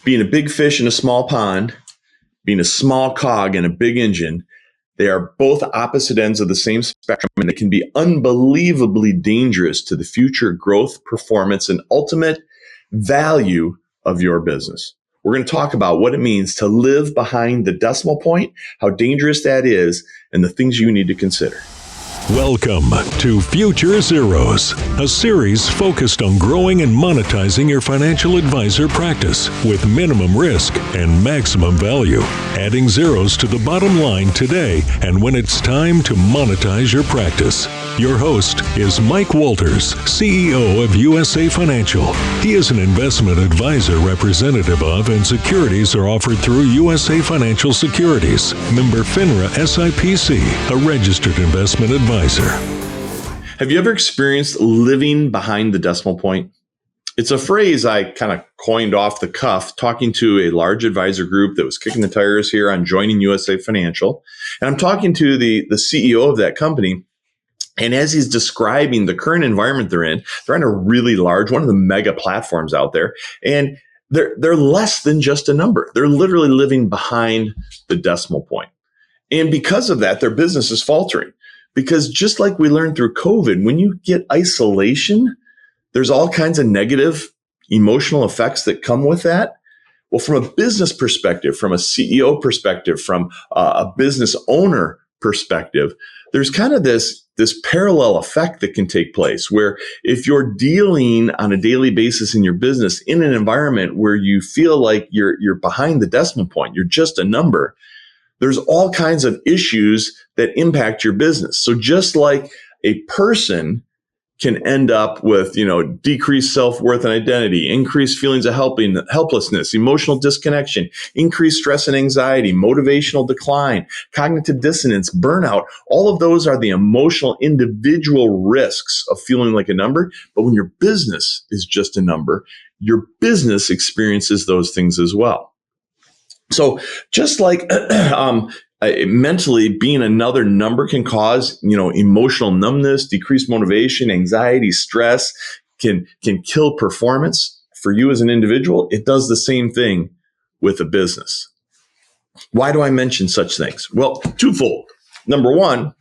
Being a big fish in a small pond, being a small cog in a big engine, they are both opposite ends of the same spectrum, and they can be unbelievably dangerous to the future growth, performance, and ultimate value of your business. We're going to talk about what it means to live behind the decimal point, how dangerous that is, and the things you need to consider. Welcome to Future Zeros, a series focused on growing and monetizing your financial advisor practice with minimum risk and maximum value, adding zeros to the bottom line today and when it's time to monetize your practice. Your host is Mike Walters, CEO of USA Financial. He is an investment advisor representative of, and securities are offered through USA Financial Securities, member FINRA SIPC, a registered investment advisor. Have you ever experienced living behind the decimal point? It's a phrase I kind of coined off the cuff talking to a large advisor group that was kicking the tires here on joining USA Financial. And I'm talking to the CEO of that company. And as he's describing the current environment they're on a really large, one of the mega platforms out there. And they're less than just a number. They're literally living behind the decimal point. And because of that, their business is faltering. Because just like we learned through COVID, when you get isolation, there's all kinds of negative emotional effects that come with that. Well, from a business perspective, from a CEO perspective, from a business owner perspective, there's kind of this parallel effect that can take place where if you're dealing on a daily basis in your business in an environment where you feel like you're behind the decimal point, you're just a number, there's all kinds of issues that impact your business. So just like a person can end up with, decreased self-worth and identity, increased feelings of helplessness, emotional disconnection, increased stress and anxiety, motivational decline, cognitive dissonance, burnout. All of those are the emotional individual risks of feeling like a number. But when your business is just a number, your business experiences those things as well. So just like mentally being another number can cause, emotional numbness, decreased motivation, anxiety, stress, can kill performance for you as an individual. It does the same thing with a business. Why do I mention such things? Well, twofold. Number one,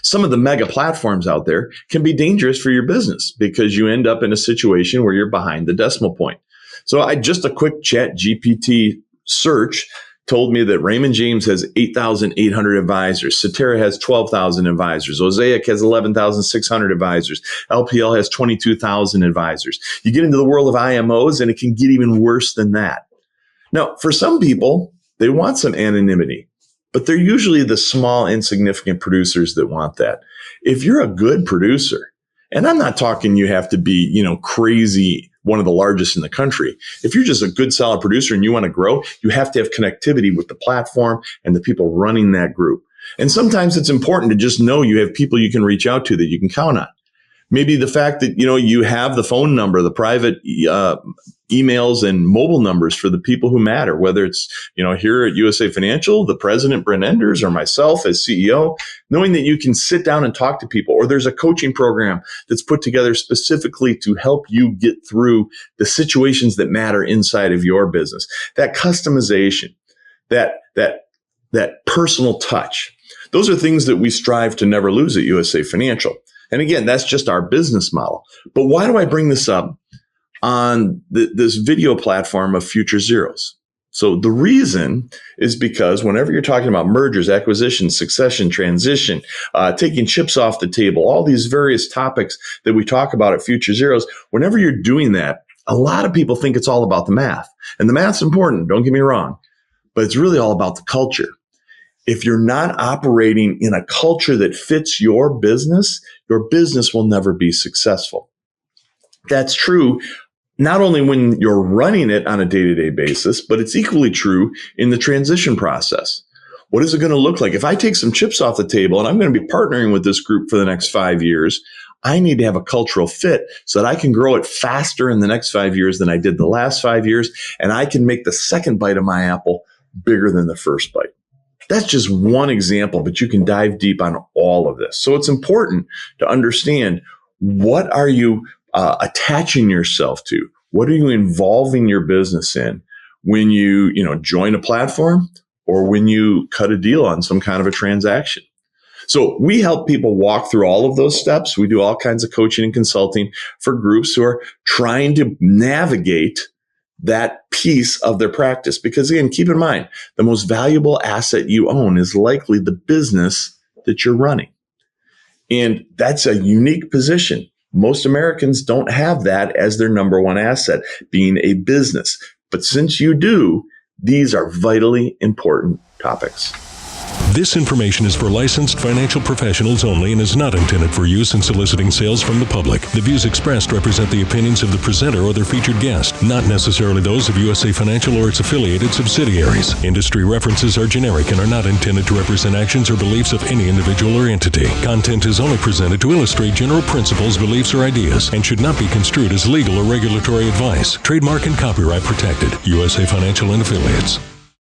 some of the mega platforms out there can be dangerous for your business because you end up in a situation where you're behind the decimal point. So just a quick ChatGPT search told me that Raymond James has 8,800 advisors. Cetera has 12,000 advisors. Osaic has 11,600 advisors. LPL has 22,000 advisors. You get into the world of IMOs and it can get even worse than that. Now, for some people, they want some anonymity, but they're usually the small, insignificant producers that want that. If you're a good producer, and I'm not talking you have to be, crazy, one of the largest in the country. If you're just a good, solid producer and you want to grow, you have to have connectivity with the platform and the people running that group. And sometimes it's important to just know you have people you can reach out to that you can count on. Maybe the fact that, you have the phone number, the private emails and mobile numbers for the people who matter, whether it's, here at USA Financial, the president, Brent Enders, or myself as CEO, knowing that you can sit down and talk to people, or there's a coaching program that's put together specifically to help you get through the situations that matter inside of your business. That customization, that personal touch, those are things that we strive to never lose at USA Financial. And again, that's just our business model. But why do I bring this up on this video platform of Future Zeros? So the reason is because whenever you're talking about mergers, acquisitions, succession, transition, taking chips off the table, all these various topics that we talk about at Future Zeros, whenever you're doing that, a lot of people think it's all about the math. And the math's important, don't get me wrong, but it's really all about the culture. If you're not operating in a culture that fits your business will never be successful. That's true not only when you're running it on a day-to-day basis, but it's equally true in the transition process. What is it going to look like? If I take some chips off the table and I'm going to be partnering with this group for the next 5 years, I need to have a cultural fit so that I can grow it faster in the next 5 years than I did the last 5 years, and I can make the second bite of my apple bigger than the first bite. That's just one example, but you can dive deep on all of this. So it's important to understand, what are you attaching yourself to? What are you involving your business in? when you join a platform or when you cut a deal on some kind of a transaction. So we help people walk through all of those steps. We do all kinds of coaching and consulting for groups who are trying to navigate that piece of their practice. Because again, keep in mind, the most valuable asset you own is likely the business that you're running. And that's a unique position. Most Americans don't have that as their number one asset, being a business. But since you do, these are vitally important topics. This information is for licensed financial professionals only and is not intended for use in soliciting sales from the public. The views expressed represent the opinions of the presenter or their featured guest, not necessarily those of USA Financial or its affiliated subsidiaries. Industry references are generic and are not intended to represent actions or beliefs of any individual or entity. Content is only presented to illustrate general principles, beliefs, or ideas and should not be construed as legal or regulatory advice. Trademark and copyright protected. USA Financial and Affiliates.